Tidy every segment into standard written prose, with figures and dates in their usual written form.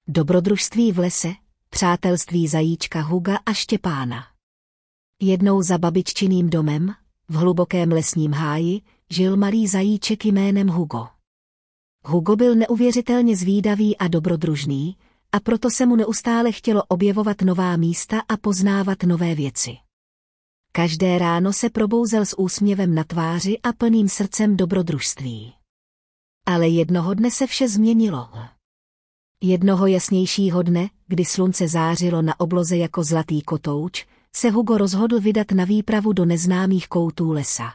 Dobrodružství v lese, přátelství zajíčka Huga a Štěpána. Jednou za babiččiným domem, v hlubokém lesním háji, žil malý zajíček jménem Hugo. Hugo byl neuvěřitelně zvídavý a dobrodružný, a proto se mu neustále chtělo objevovat nová místa a poznávat nové věci. Každé ráno se probouzel s úsměvem na tváři a plným srdcem dobrodružství. Ale jednoho dne se vše změnilo. Jednoho jasnějšího dne, kdy slunce zářilo na obloze jako zlatý kotouč, se Hugo rozhodl vydat na výpravu do neznámých koutů lesa.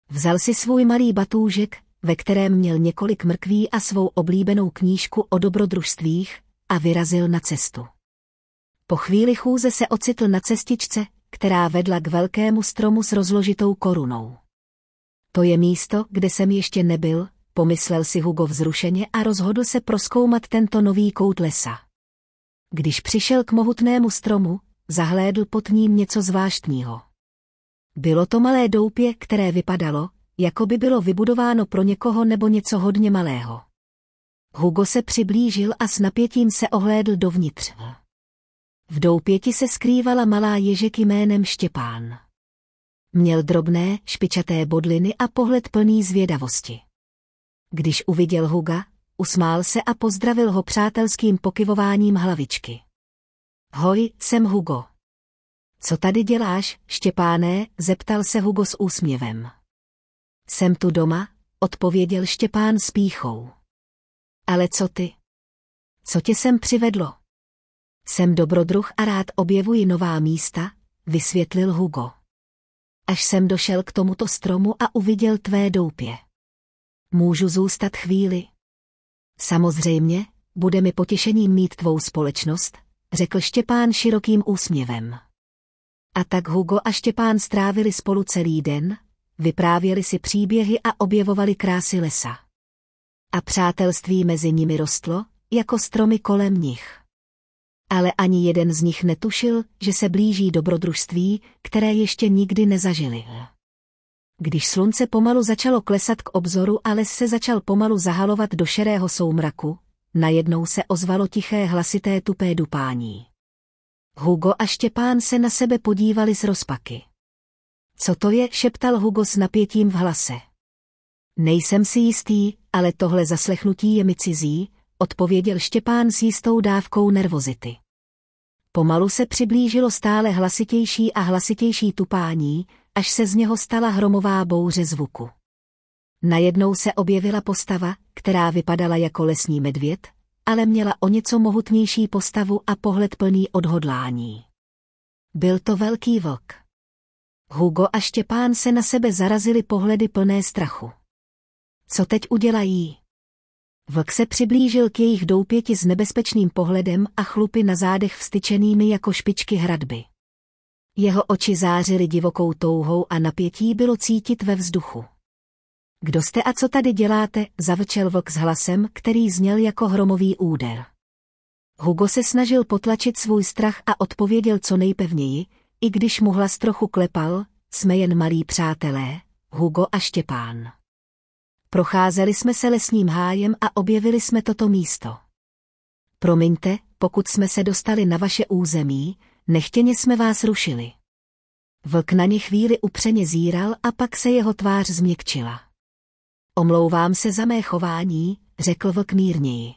Vzal si svůj malý batůžek, ve kterém měl několik mrkví a svou oblíbenou knížku o dobrodružstvích, a vyrazil na cestu. Po chvíli chůze se ocitl na cestičce, která vedla k velkému stromu s rozložitou korunou. To je místo, kde jsem ještě nebyl, pomyslel si Hugo vzrušeně a rozhodl se prozkoumat tento nový kout lesa. Když přišel k mohutnému stromu, zahlédl pod ním něco zvláštního. Bylo to malé doupě, které vypadalo, jako by bylo vybudováno pro někoho nebo něco hodně malého. Hugo se přiblížil a s napětím se ohlédl dovnitř. V doupěti se skrývala malá ježek jménem Štěpán. Měl drobné, špičaté bodliny a pohled plný zvědavosti. Když uviděl Huga, usmál se a pozdravil ho přátelským pokyvováním hlavičky. Hoj, jsem Hugo. Co tady děláš, Štěpáne, zeptal se Hugo s úsměvem. Jsem tu doma, odpověděl Štěpán s pýchou. Ale co ty? Co tě sem přivedlo? Jsem dobrodruh a rád objevuji nová místa, vysvětlil Hugo. Až jsem došel k tomuto stromu a uviděl tvé doupě. Můžu zůstat chvíli? Samozřejmě, bude mi potěšením mít tvou společnost, řekl Štěpán širokým úsměvem. A tak Hugo a Štěpán strávili spolu celý den, vyprávěli si příběhy a objevovali krásy lesa. A přátelství mezi nimi rostlo, jako stromy kolem nich. Ale ani jeden z nich netušil, že se blíží dobrodružství, které ještě nikdy nezažili. Když slunce pomalu začalo klesat k obzoru a les se začal pomalu zahalovat do šerého soumraku, najednou se ozvalo tiché hlasité tupé dupání. Hugo a Štěpán se na sebe podívali s rozpaky. Co to je, šeptal Hugo s napětím v hlase. Nejsem si jistý, ale tohle zaslechnutí je mi cizí, odpověděl Štěpán s jistou dávkou nervozity. Pomalu se přiblížilo stále hlasitější a hlasitější tupání, až se z něho stala hromová bouře zvuku. Najednou se objevila postava, která vypadala jako lesní medvěd, ale měla o něco mohutnější postavu a pohled plný odhodlání. Byl to velký vlk. Hugo a Štěpán se na sebe zarazili pohledy plné strachu. Co teď udělají? Vlk se přiblížil k jejich doupěti s nebezpečným pohledem a chlupy na zádech vztyčenými jako špičky hradby. Jeho oči zářily divokou touhou a napětí bylo cítit ve vzduchu. Kdo jste a co tady děláte, zavčel vlk s hlasem, který zněl jako hromový úder. Hugo se snažil potlačit svůj strach a odpověděl co nejpevněji, i když mu hlas trochu klepal, jsme jen malí přátelé, Hugo a Štěpán. Procházeli jsme se lesním hájem a objevili jsme toto místo. Promiňte, pokud jsme se dostali na vaše území, nechtěně jsme vás rušili. Vlk na ně chvíli upřeně zíral a pak se jeho tvář změkčila. Omlouvám se za mé chování, řekl vlk mírněji.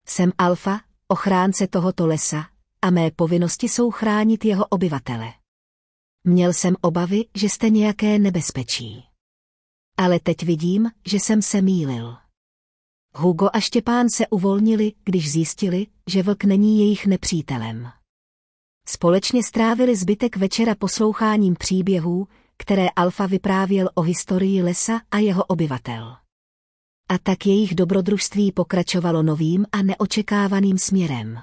Jsem Alfa, ochránce tohoto lesa, a mé povinnosti jsou chránit jeho obyvatele. Měl jsem obavy, že jste nějaké nebezpečí. Ale teď vidím, že jsem se mýlil. Hugo a Štěpán se uvolnili, když zjistili, že vlk není jejich nepřítelem. Společně strávili zbytek večera posloucháním příběhů, které Alfa vyprávěl o historii lesa a jeho obyvatel. A tak jejich dobrodružství pokračovalo novým a neočekávaným směrem.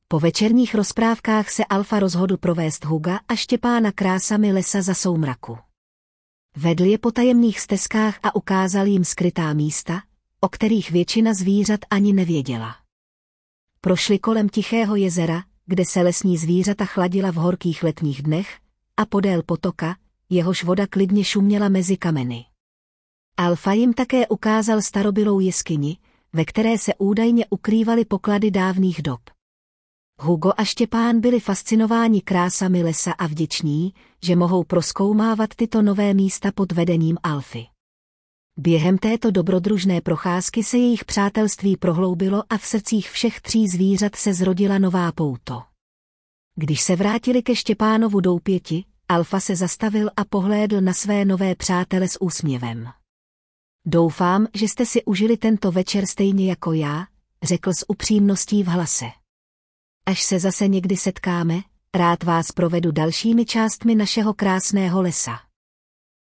Po večerních rozprávkách se Alfa rozhodl provést Huga a Štěpána krásami lesa za soumraku. Vedl je po tajemných stezkách a ukázal jim skrytá místa, o kterých většina zvířat ani nevěděla. Prošli kolem tichého jezera, kde se lesní zvířata chladila v horkých letních dnech, a podél potoka, jehož voda klidně šuměla mezi kameny. Alfa jim také ukázal starobylou jeskyni, ve které se údajně ukrývaly poklady dávných dob. Hugo a Štěpán byli fascinováni krásami lesa a vděční, že mohou prozkoumávat tyto nové místa pod vedením Alfy. Během této dobrodružné procházky se jejich přátelství prohloubilo a v srdcích všech tří zvířat se zrodila nová pouto. Když se vrátili ke Štěpánovu doupěti, Alfa se zastavil a pohlédl na své nové přátele s úsměvem. Doufám, že jste si užili tento večer stejně jako já, řekl s upřímností v hlase. Až se zase někdy setkáme, rád vás provedu dalšími částmi našeho krásného lesa.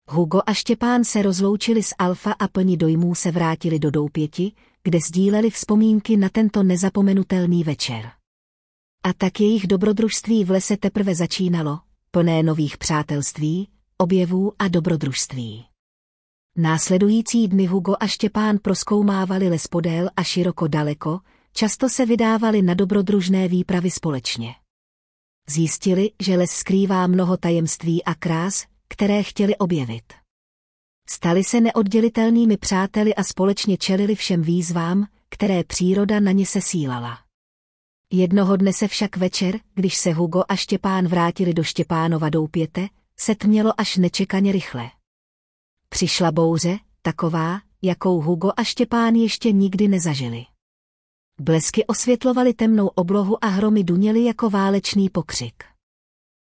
Hugo a Štěpán se rozloučili s Alfa a plni dojmů se vrátili do doupěti, kde sdíleli vzpomínky na tento nezapomenutelný večer. A tak jejich dobrodružství v lese teprve začínalo, plné nových přátelství, objevů a dobrodružství. Následující dny Hugo a Štěpán prozkoumávali les podél a široko daleko, často se vydávali na dobrodružné výpravy společně. Zjistili, že les skrývá mnoho tajemství a krás, které chtěli objevit. Stali se neoddělitelnými přáteli a společně čelili všem výzvám, které příroda na ně sesílala. Jednoho dne se však večer, když se Hugo a Štěpán vrátili do Štěpánova doupěte, setmělo až nečekaně rychle. Přišla bouře, taková, jakou Hugo a Štěpán ještě nikdy nezažili. Blesky osvětlovaly temnou oblohu a hromy duněly jako válečný pokřik.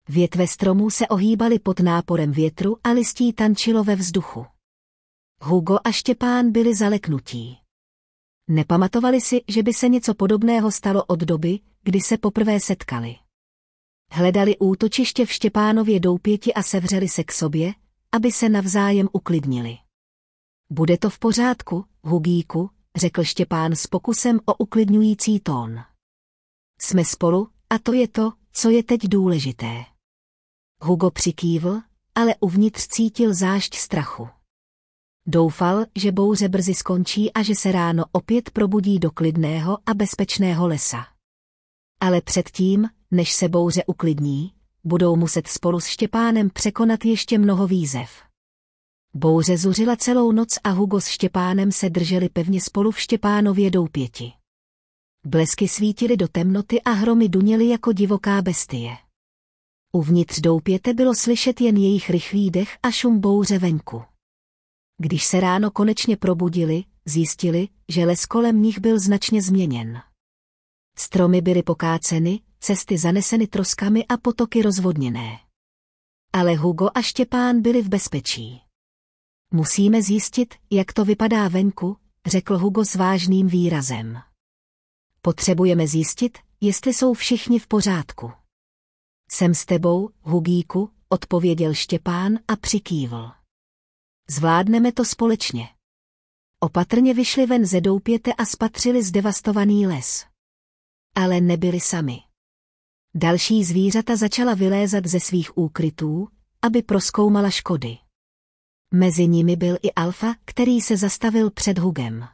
Větve stromů se ohýbaly pod náporem větru a listí tančilo ve vzduchu. Hugo a Štěpán byli zaleknutí. Nepamatovali si, že by se něco podobného stalo od doby, kdy se poprvé setkali. Hledali útočiště v Štěpánově doupěti a sevřeli se k sobě, aby se navzájem uklidnili. Bude to v pořádku, Hugíku, řekl Štěpán s pokusem o uklidňující tón. Jsme spolu, a to je to, co je teď důležité. Hugo přikývl, ale uvnitř cítil zášť strachu. Doufal, že bouře brzy skončí a že se ráno opět probudí do klidného a bezpečného lesa. Ale předtím, než se bouře uklidní, budou muset spolu s Štěpánem překonat ještě mnoho výzev. Bouře zuřila celou noc a Hugo s Štěpánem se drželi pevně spolu v Štěpánově doupěti. Blesky svítily do temnoty a hromy duněly jako divoká bestie. Uvnitř doupěte bylo slyšet jen jejich rychlý dech a šum bouře venku. Když se ráno konečně probudili, zjistili, že les kolem nich byl značně změněn. Stromy byly pokáceny, cesty zaneseny troskami a potoky rozvodněné. Ale Hugo a Štěpán byli v bezpečí. Musíme zjistit, jak to vypadá venku, řekl Hugo s vážným výrazem. Potřebujeme zjistit, jestli jsou všichni v pořádku. Jsem s tebou, Hugíku, odpověděl Štěpán a přikývl. Zvládneme to společně. Opatrně vyšli ven ze doupěte a spatřili zdevastovaný les. Ale nebyli sami. Další zvířata začala vylézat ze svých úkrytů, aby prozkoumala škody. Mezi nimi byl i Alfa, který se zastavil před Hugem.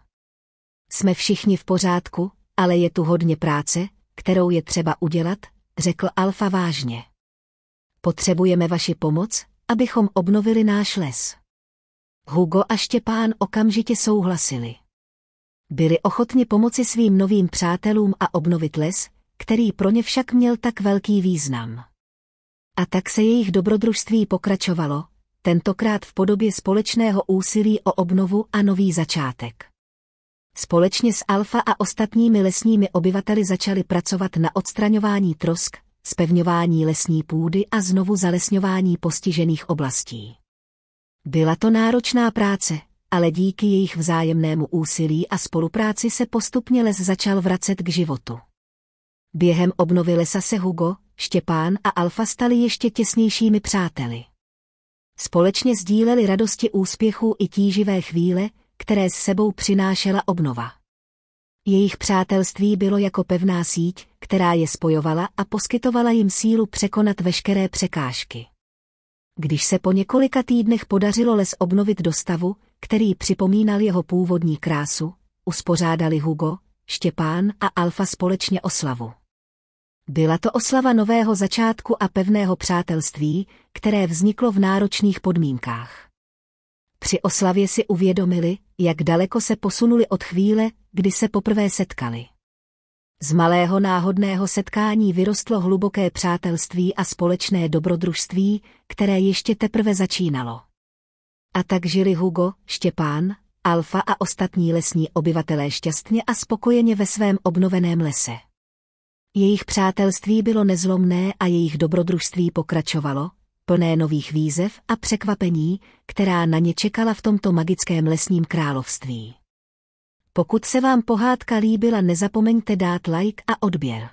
Jsme všichni v pořádku, ale je tu hodně práce, kterou je třeba udělat, řekl Alfa vážně. Potřebujeme vaši pomoc, abychom obnovili náš les. Hugo a Štěpán okamžitě souhlasili. Byli ochotni pomoci svým novým přátelům a obnovit les, který pro ně však měl tak velký význam. A tak se jejich dobrodružství pokračovalo, tentokrát v podobě společného úsilí o obnovu a nový začátek. Společně s Alfa a ostatními lesními obyvateli začali pracovat na odstraňování trosk, zpevňování lesní půdy a znovu zalesňování postižených oblastí. Byla to náročná práce, ale díky jejich vzájemnému úsilí a spolupráci se postupně les začal vracet k životu. Během obnovy lesa se Hugo, Štěpán a Alfa stali ještě těsnějšími přáteli. Společně sdíleli radosti úspěchů i tíživé chvíle, které s sebou přinášela obnova. Jejich přátelství bylo jako pevná síť, která je spojovala a poskytovala jim sílu překonat veškeré překážky. Když se po několika týdnech podařilo les obnovit do stavu, který připomínal jeho původní krásu, uspořádali Hugo, Štěpán a Alfa společně oslavu. Byla to oslava nového začátku a pevného přátelství, které vzniklo v náročných podmínkách. Při oslavě si uvědomili, jak daleko se posunuli od chvíle, kdy se poprvé setkali. Z malého náhodného setkání vyrostlo hluboké přátelství a společné dobrodružství, které ještě teprve začínalo. A tak žili Hugo, Štěpán, Alfa a ostatní lesní obyvatelé šťastně a spokojeně ve svém obnoveném lese. Jejich přátelství bylo nezlomné a jejich dobrodružství pokračovalo, plné nových výzev a překvapení, která na ně čekala v tomto magickém lesním království. Pokud se vám pohádka líbila, nezapomeňte dát like a odběr.